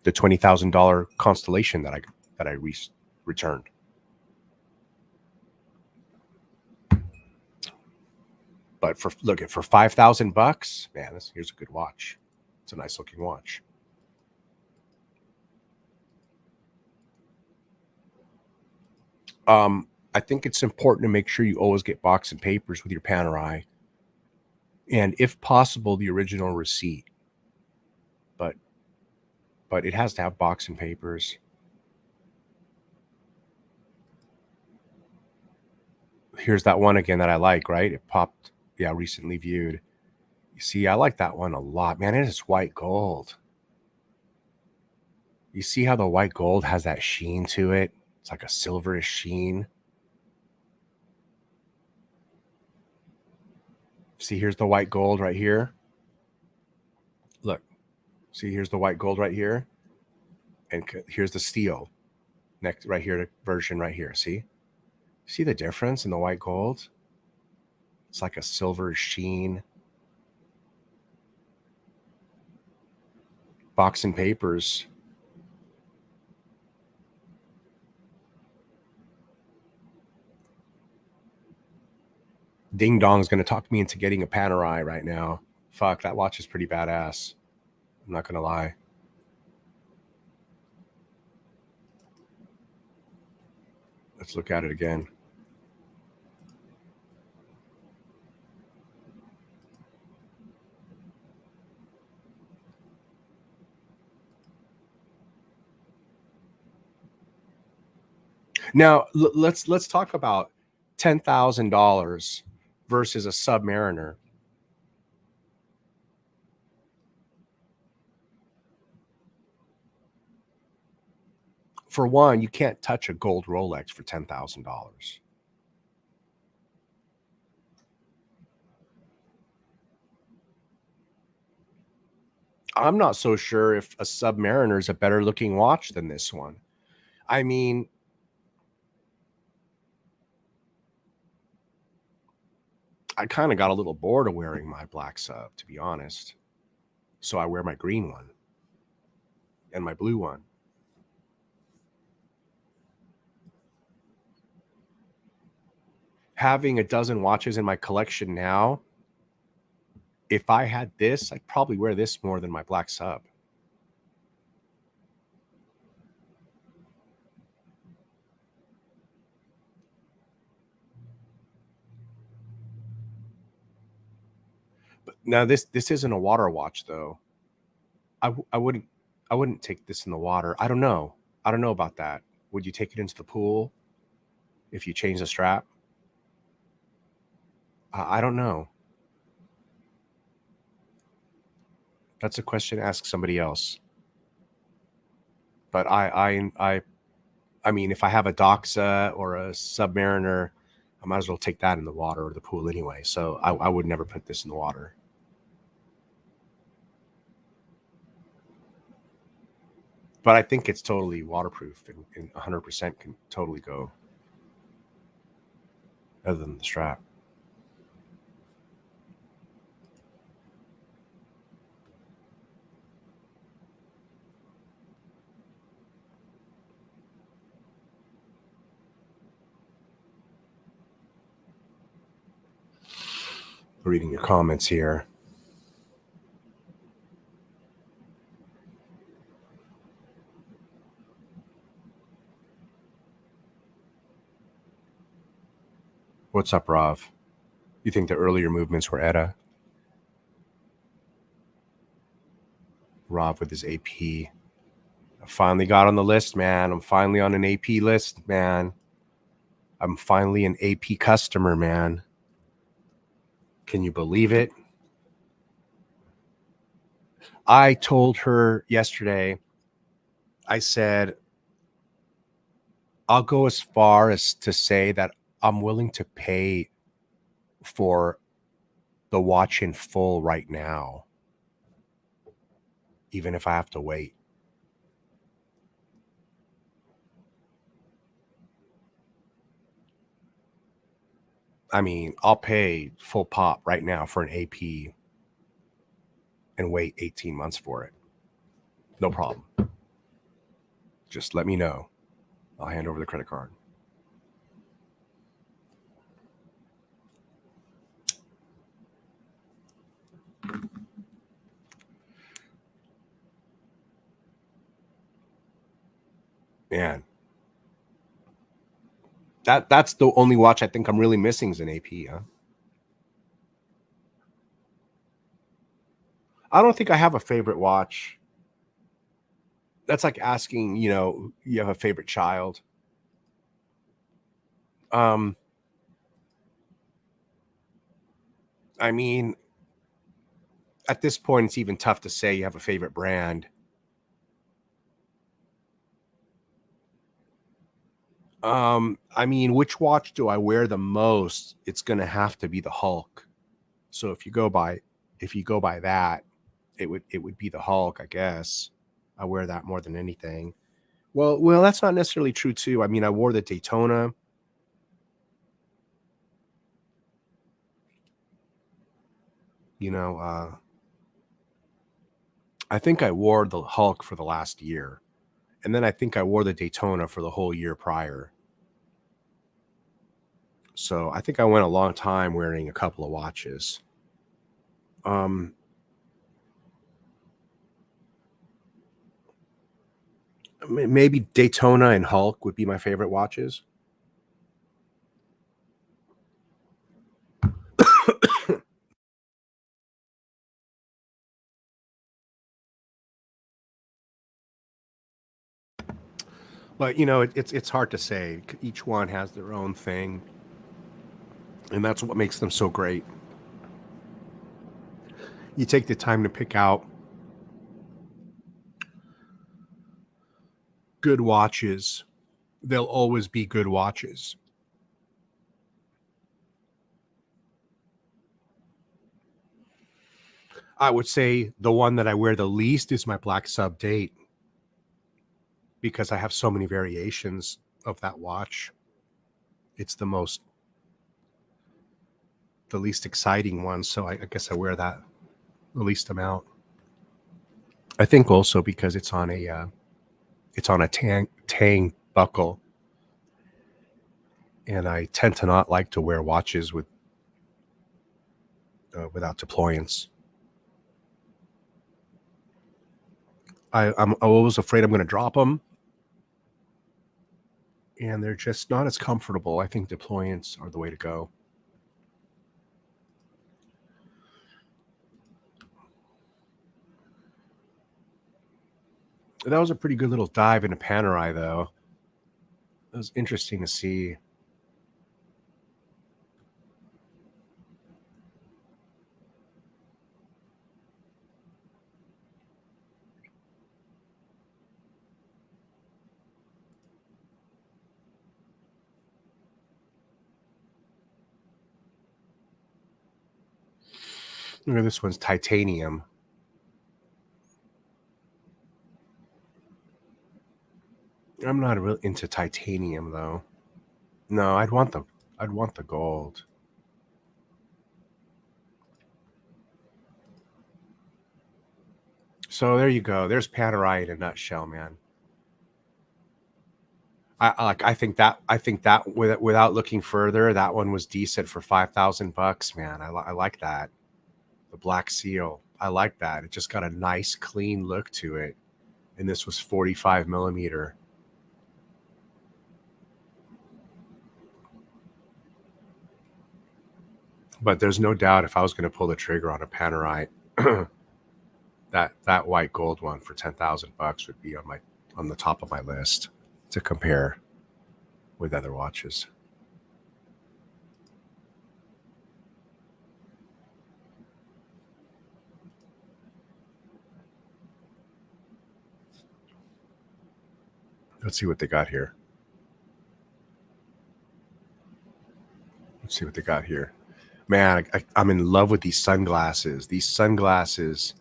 $20,000 Constellation that I returned. But for $5,000, man, here's a good watch. It's a nice looking watch. I think it's important to make sure you always get box and papers with your Panerai, and if possible, the original receipt. But it has to have box and papers. Here's that one again that I like, right? It popped, yeah, recently viewed. You see, I like that one a lot. Man, it is white gold. You see how the white gold has that sheen to it? It's like a silverish sheen. See, here's the white gold right here. Look, see, here's the white gold right here. And here's the steel next right here, version right here. See the difference in the white gold? It's like a silver sheen. Box and papers. Ding Dong's going to talk me into getting a Panerai right now. Fuck, that watch is pretty badass. I'm not going to lie. Let's look at it again. Now, let's talk about $10,000 versus a Submariner. For one, you can't touch a gold Rolex for $10,000. I'm not so sure if a Submariner is a better looking watch than this one. I mean, I kind of got a little bored of wearing my black sub, to be honest. So I wear my green one and my blue one. Having a dozen watches in my collection now, if I had this, I'd probably wear this more than my black sub. But now this isn't a water watch though. I wouldn't take this in the water. I don't know. I don't know about that. Would you take it into the pool if you change the strap? I don't know. That's a question to ask somebody else. But I mean, if I have a Doxa or a Submariner, I might as well take that in the water or the pool anyway. So I would never put this in the water. But I think it's totally waterproof and 100% can totally go, other than the strap. Reading your comments here. What's up, Rav? You think the earlier movements were ETA? Rav with his AP. I finally got on the list, man. I'm finally on an AP list, man. I'm finally an AP customer, man. Can you believe it? I told her yesterday, I said, I'll go as far as to say that I'm willing to pay for the watch in full right now, even if I have to wait. I mean, I'll pay full pop right now for an AP and wait 18 months for it. No problem. Just let me know. I'll hand over the credit card. Man, that's the only watch I think I'm really missing is an AP, huh? I don't think I have a favorite watch. That's like asking, you have a favorite child. I mean, at this point, it's even tough to say you have a favorite brand. I mean, which watch do I wear the most? It's gonna have to be the Hulk. So if you go by that, it would be the Hulk, I guess. I wear that more than anything. Well, that's not necessarily true too. I mean, I wore the Daytona. I think I wore the Hulk for the last year. And then I think I wore the Daytona for the whole year prior. So I think I went a long time wearing a couple of watches. Maybe Daytona and Hulk would be my favorite watches. But it's hard to say. Each one has their own thing, and that's what makes them so great. You take the time to pick out good watches, they'll always be good watches. I would say the one that I wear the least is my black sub date, because I have so many variations of that watch. It's the most the least exciting one, so I guess I wear that the least amount. I think also because it's on a tang buckle, and I tend to not like to wear watches with without deployance. I'm always afraid I'm going to drop them, and they're just not as comfortable. I think deployants are the way to go. That was a pretty good little dive into Panerai, though. It was interesting to see. Look at this one's titanium. I'm not really into titanium, though. No, I'd want the gold. So there you go. There's Panerai in a nutshell, man. I think that without looking further, that one was decent for $5,000, man. I like that. The Black Seal. I like that. It just got a nice, clean look to it. And this was 45 millimeter. But there's no doubt if I was going to pull the trigger on a Panerai, that white gold one for $10,000 would be on the top of my list to compare with other watches. Let's see what they got here. Let's see what they got here. Man, I'm in love with these sunglasses. These sunglasses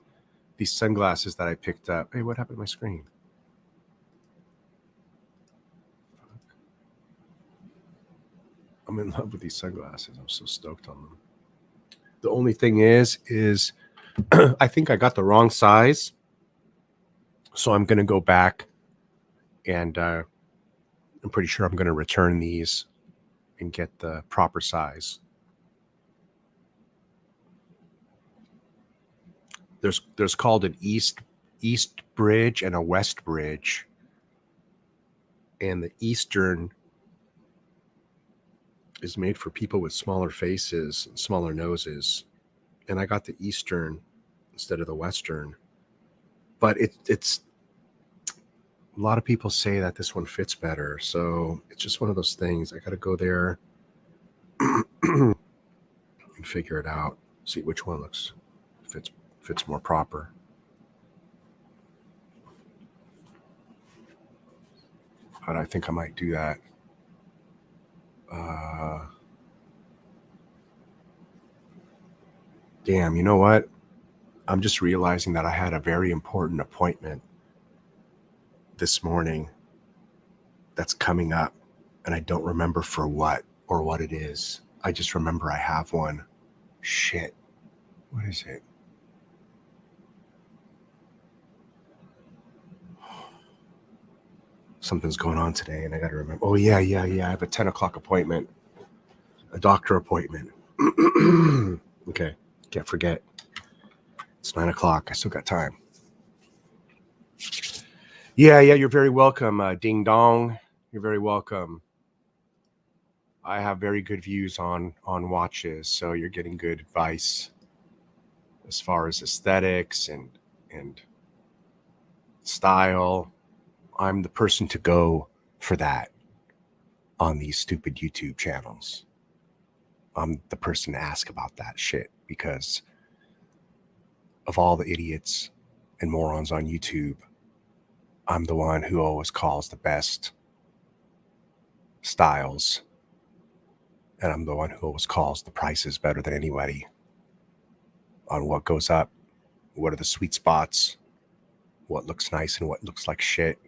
that I picked up. Hey, what happened to my screen? I'm in love with these sunglasses. I'm so stoked on them. The only thing is I think I got the wrong size. So I'm going to go back and I'm pretty sure I'm going to return these and get the proper size. There's called an east bridge and a west bridge. And the eastern is made for people with smaller faces and smaller noses. And I got the eastern instead of the western. But it's a lot of people say that this one fits better. So it's just one of those things. I got to go there and figure it out. See which one fits more proper. But I think I might do that. Damn, you know what? I'm just realizing that I had a very important appointment this morning that's coming up, and I don't remember for what or what it is. I just remember I have one. Shit. What is it? Something's going on today, and I got to remember. Oh, yeah. I have a 10 o'clock appointment, a doctor appointment. Okay, can't forget. It's 9 o'clock. I still got time. Yeah, you're very welcome, Ding Dong. You're very welcome. I have very good views on watches, so you're getting good advice as far as aesthetics and style. I'm the person to go for that on these stupid YouTube channels. I'm the person to ask about that shit because of all the idiots and morons on YouTube. I'm the one who always calls the best styles. And I'm the one who always calls the prices better than anybody on what goes up, what are the sweet spots, what looks nice and what looks like shit.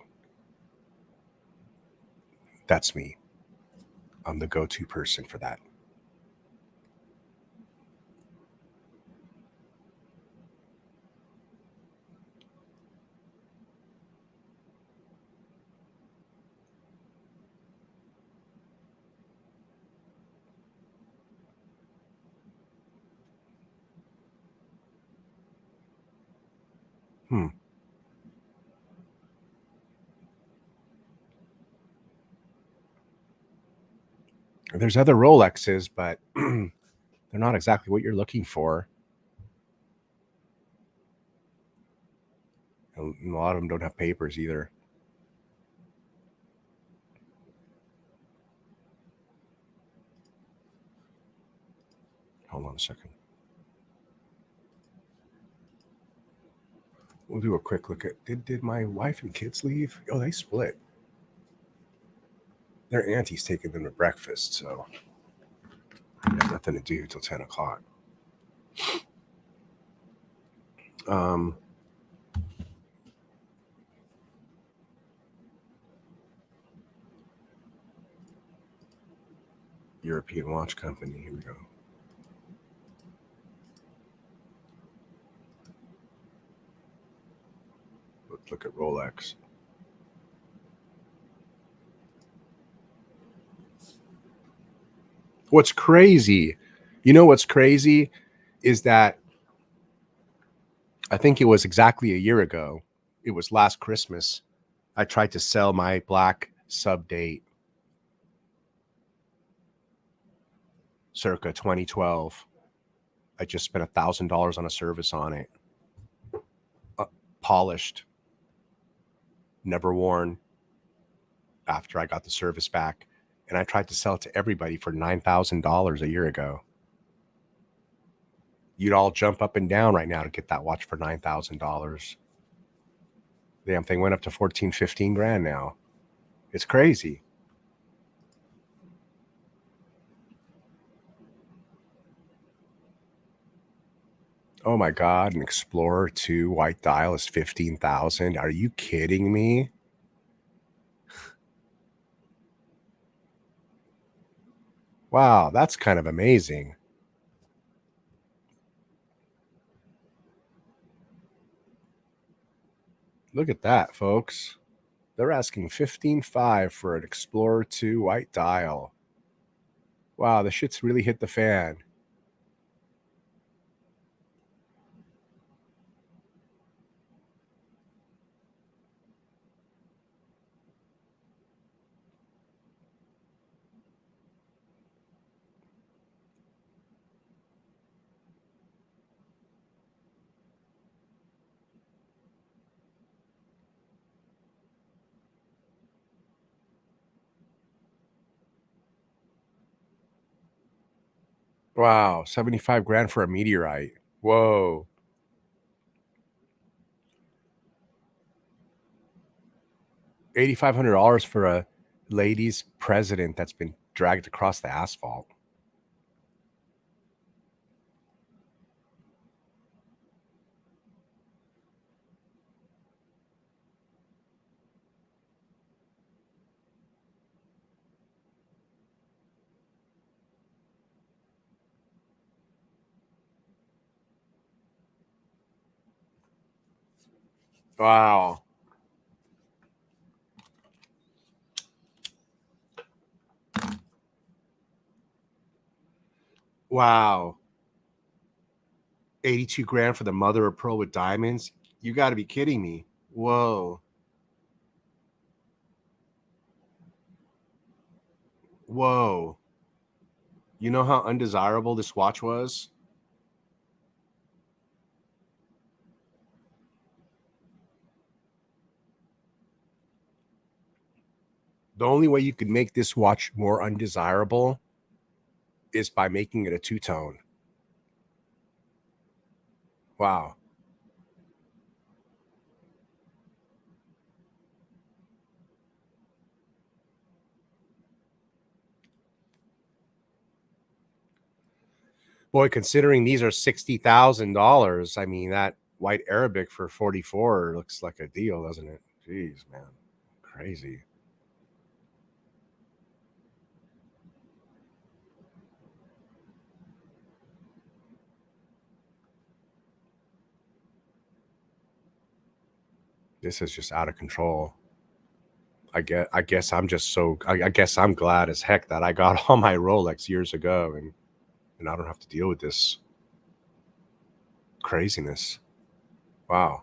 That's me. I'm the go-to person for that. There's other Rolexes, but they're not exactly what you're looking for. And a lot of them don't have papers either. Hold on a second. We'll do a quick look at, did my wife and kids leave? Oh, they split. Their auntie's taking them to breakfast, so I have nothing to do till 10 o'clock. European watch company. Here we go. Let's look at Rolex. What's crazy, what's crazy is that I think it was exactly a year ago. It was last Christmas. I tried to sell my black sub-date circa 2012. I just spent $1,000 on a service on it. Polished, never worn after I got the service back. And I tried to sell it to everybody for $9,000 a year ago. You'd all jump up and down right now to get that watch for $9,000. Damn thing went up to 14, 15 grand now. It's crazy. Oh my God, an Explorer 2 white dial is $15,000. Are you kidding me? Wow, that's kind of amazing. Look at that, folks. They're asking $15,500 for an Explorer 2 white dial. Wow, the shit's really hit the fan. Wow, 75 grand for a meteorite. Whoa. $8,500 for a ladies president that's been dragged across the asphalt. Wow. Wow. 82 grand for the mother of pearl with diamonds? You got to be kidding me. Whoa. Whoa. You know how undesirable this watch was? The only way you could make this watch more undesirable is by making it a two-tone. Wow. Boy, considering these are $60,000, I mean, that white Arabic for 44 looks like a deal, doesn't it? Jeez, man. Crazy. This is just out of control. I guess I'm just so I guess I'm glad as heck that I got all my Rolex years ago and I don't have to deal with this craziness. Wow.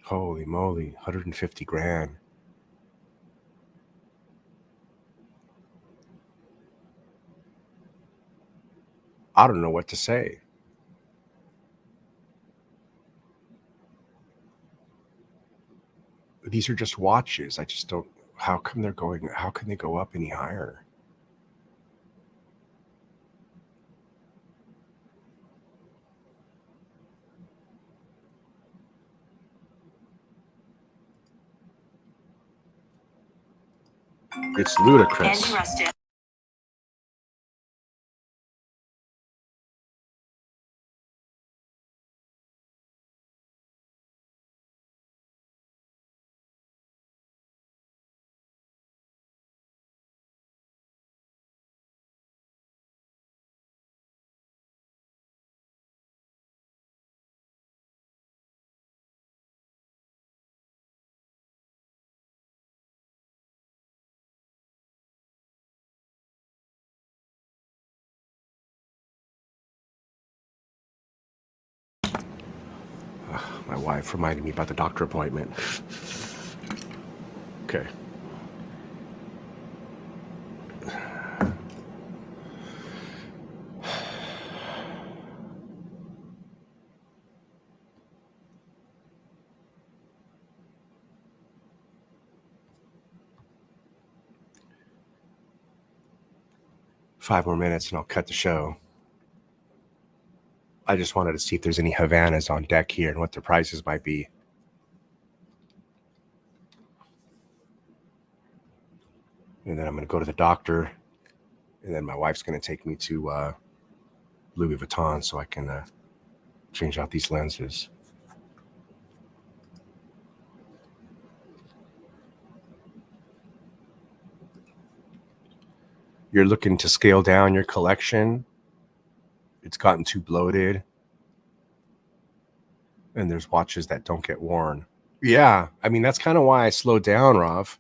Holy moly, 150 grand. I don't know what to say. These are just watches. I just don't, how come they're going, how can they go up any higher? It's ludicrous. Interested. My wife reminded me about the doctor appointment. Okay. Five more minutes and I'll cut the show. I just wanted to see if there's any Havanas on deck here and what their prices might be. And then I'm going to go to the doctor. And then my wife's going to take me to Louis Vuitton so I can change out these lenses. You're looking to scale down your collection. It's gotten too bloated. And there's watches that don't get worn. Yeah, I mean, that's kind of why I slowed down, Rav.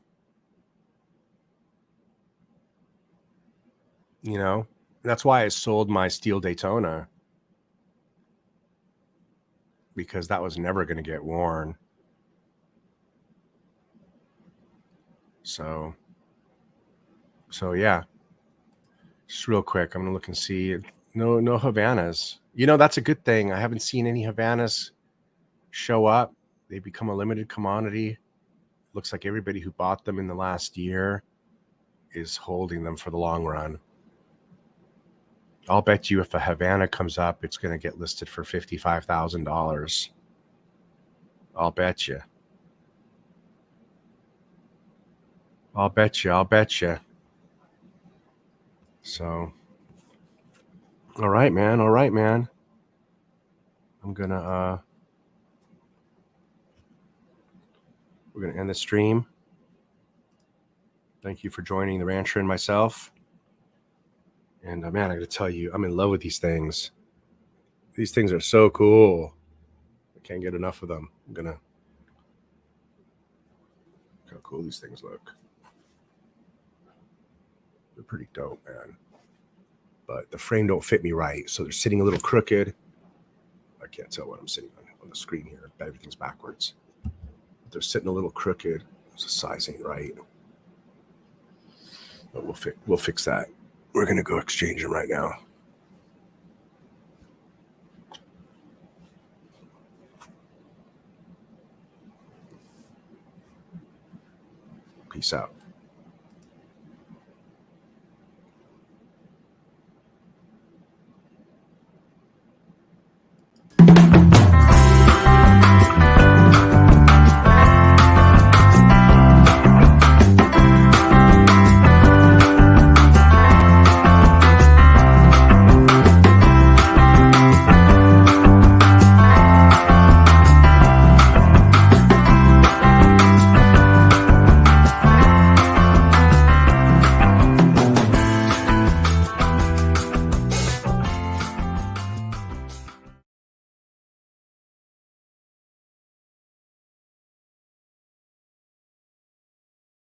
You know, that's why I sold my steel Daytona. Because that was never going to get worn. So yeah. Just real quick, I'm going to look and see. No Havanas. You know, that's a good thing. I haven't seen any Havanas show up. They become a limited commodity. Looks like everybody who bought them in the last year is holding them for the long run. I'll bet you if a Havana comes up, it's going to get listed for $55,000. I'll bet you. I'll bet you. So, all right, man. I'm going to, we're going to end the stream. Thank you for joining the Rancher and myself. And man, I got to tell you, I'm in love with these things. These things are so cool. I can't get enough of them. I'm going to, look how cool these things look. They're pretty dope, man. But the frame don't fit me right. So they're sitting a little crooked. I can't tell what I'm sitting on the screen here. But everything's backwards. They're sitting a little crooked. So the size ain't right. But we'll fix that. We're going to go exchange them right now. Peace out.